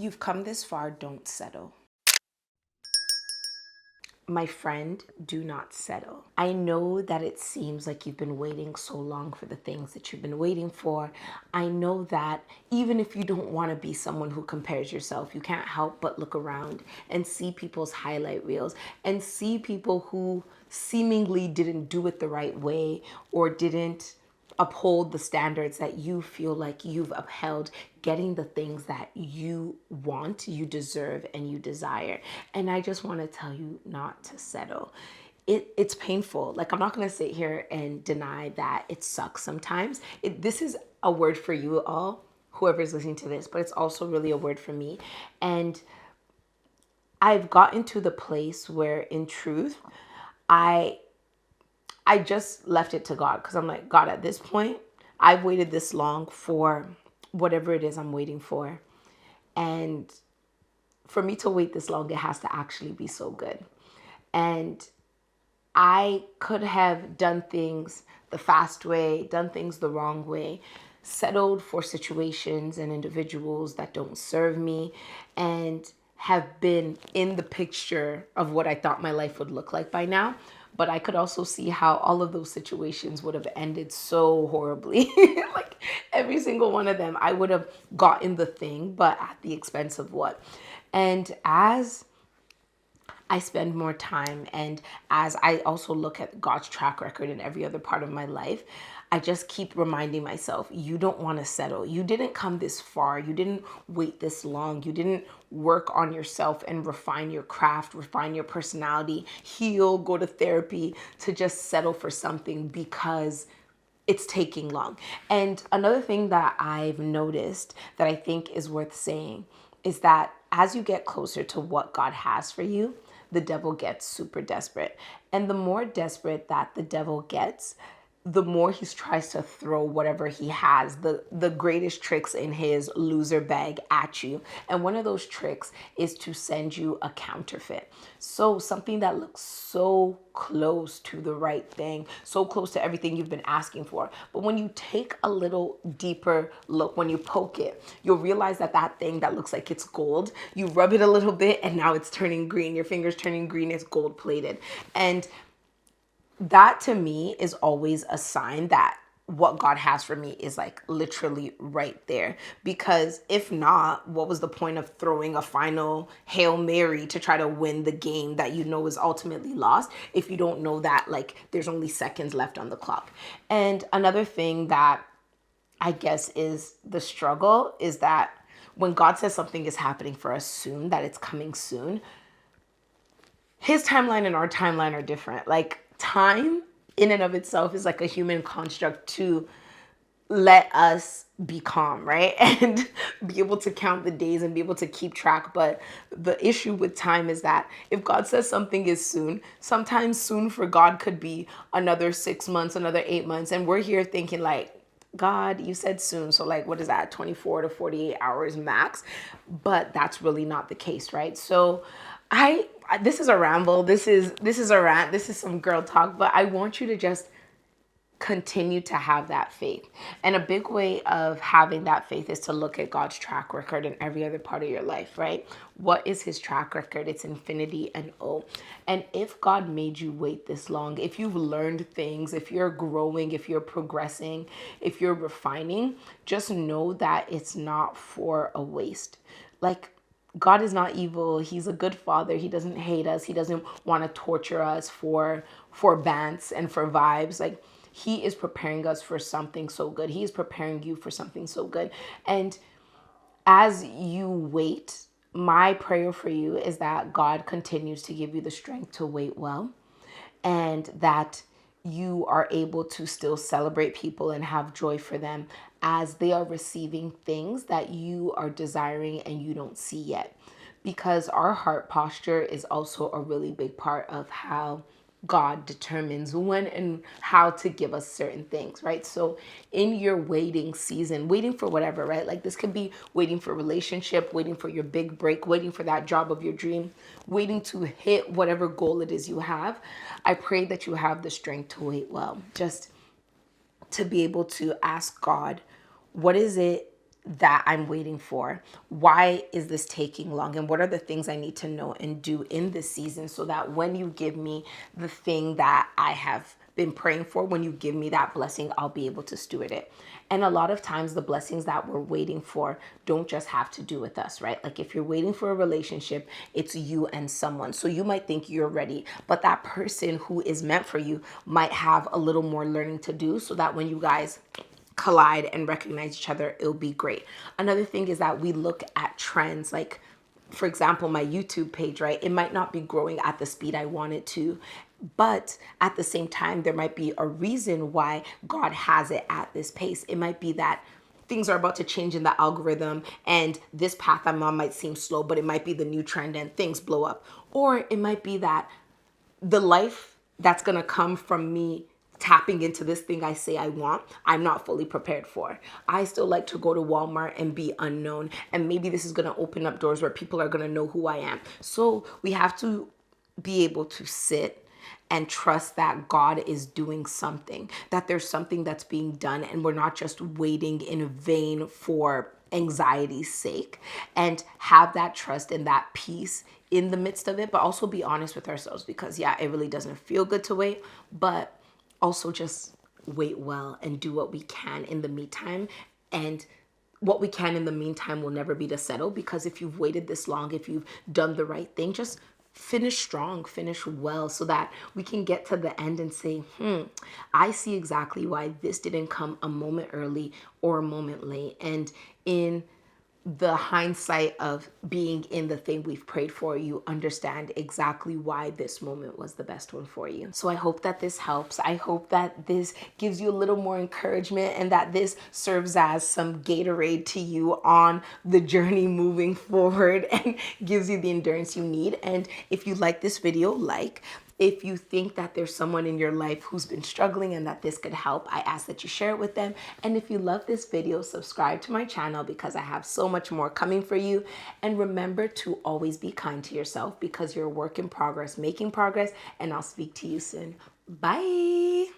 You've come this far, don't settle. My friend, do not settle. I know that it seems like you've been waiting so long for the things that you've been waiting for. I know that even if you don't want to be someone who compares yourself, you can't help but look around and see people's highlight reels and see people who seemingly didn't do it the right way or didn't uphold the standards that you feel like you've upheld, getting the things that you want, you deserve, and you desire. And I just want to tell you not to settle. It's painful. Like, I'm not going to sit here and deny that it sucks sometimes. This is a word for you all, whoever's listening to this, but it's also really a word for me. And I've gotten to the place where, in truth, I just left it to God because I'm like, God, at this point, I've waited this long for whatever it is I'm waiting for. And for me to wait this long, it has to actually be so good. And I could have done things the fast way, done things the wrong way, settled for situations and individuals that don't serve me, and have been in the picture of what I thought my life would look like by now. But I could also see how all of those situations would have ended so horribly. Like every single one of them, I would have gotten the thing, but at the expense of what? And as I spend more time, and as I also look at God's track record in every other part of my life, I just keep reminding myself, you don't want to settle. You didn't come this far. You didn't wait this long. You didn't work on yourself and refine your craft, refine your personality, heal, go to therapy to just settle for something because it's taking long. And another thing that I've noticed that I think is worth saying is that as you get closer to what God has for you, the devil gets super desperate. And the more desperate that the devil gets, the more he tries to throw whatever he has, the greatest tricks in his loser bag at you. And one of those tricks is to send you a counterfeit. So something that looks so close to the right thing, so close to everything you've been asking for. But when you take a little deeper look, when you poke it, you'll realize that that thing that looks like it's gold, you rub it a little bit and now it's turning green. Your finger's turning green, it's gold plated. And that to me is always a sign that what God has for me is like literally right there. Because if not, what was the point of throwing a final Hail Mary to try to win the game that you know is ultimately lost if you don't know that like there's only seconds left on the clock? And another thing that I guess is the struggle is that when God says something is happening for us soon, that it's coming soon, his timeline and our timeline are different. Like time in and of itself is like a human construct to let us be calm, right? And be able to count the days and be able to keep track. But the issue with time is that if God says something is soon, sometimes soon for God could be another 6 months, another 8 months. And we're here thinking like, God, you said soon. So like, what is that? 24 to 48 hours max. But that's really not the case, right? So this is a ramble. This is a rant. This is some girl talk, but I want you to just continue to have that faith. And a big way of having that faith is to look at God's track record in every other part of your life, right? What is his track record? It's infinity and O. And if God made you wait this long, if you've learned things, if you're growing, if you're progressing, if you're refining, just know that it's not for a waste. Like, God is not evil. He's a good father. He doesn't hate us. He doesn't want to torture us for bants and for vibes. Like, he is preparing us for something so good. He is preparing you for something so good. And as you wait, my prayer for you is that God continues to give you the strength to wait well, and that you are able to still celebrate people and have joy for them as they are receiving things that you are desiring and you don't see yet. Because our heart posture is also a really big part of how God determines when and how to give us certain things, right? So in your waiting season, waiting for whatever, right? Like this could be waiting for a relationship, waiting for your big break, waiting for that job of your dream, waiting to hit whatever goal it is you have. I pray that you have the strength to wait well, just to be able to ask God, what is it that I'm waiting for? Why is this taking long? And what are the things I need to know and do in this season so that when you give me the thing that I have been praying for, when you give me that blessing, I'll be able to steward it. And a lot of times the blessings that we're waiting for don't just have to do with us, right? Like if you're waiting for a relationship, it's you and someone. So you might think you're ready, but that person who is meant for you might have a little more learning to do so that when you guys collide and recognize each other, it'll be great. Another thing is that we look at trends, like for example, my YouTube page, right? It might not be growing at the speed I want it to, but at the same time, there might be a reason why God has it at this pace. It might be that things are about to change in the algorithm and this path I'm on might seem slow, but it might be the new trend and things blow up. Or it might be that the life that's going to come from me tapping into this thing I say I want, I'm not fully prepared for. I still like to go to Walmart and be unknown. And maybe this is going to open up doors where people are going to know who I am. So we have to be able to sit and trust that God is doing something, that there's something that's being done, and we're not just waiting in vain for anxiety's sake, and have that trust and that peace in the midst of it, but also be honest with ourselves because, yeah, it really doesn't feel good to wait, but also just wait well and do what we can in the meantime. And what we can in the meantime will never be to settle, because if you've waited this long, if you've done the right thing, just finish strong, finish well, so that we can get to the end and say, I see exactly why this didn't come a moment early or a moment late. And in the hindsight of being in the thing we've prayed for, you understand exactly why this moment was the best one for you. So I hope that this helps. I hope that this gives you a little more encouragement and that this serves as some Gatorade to you on the journey moving forward and gives you the endurance you need. And if you like this video, if you think that there's someone in your life who's been struggling and that this could help, I ask that you share it with them. And if you love this video, subscribe to my channel because I have so much more coming for you. And remember to always be kind to yourself because you're a work in progress, making progress, and I'll speak to you soon. Bye.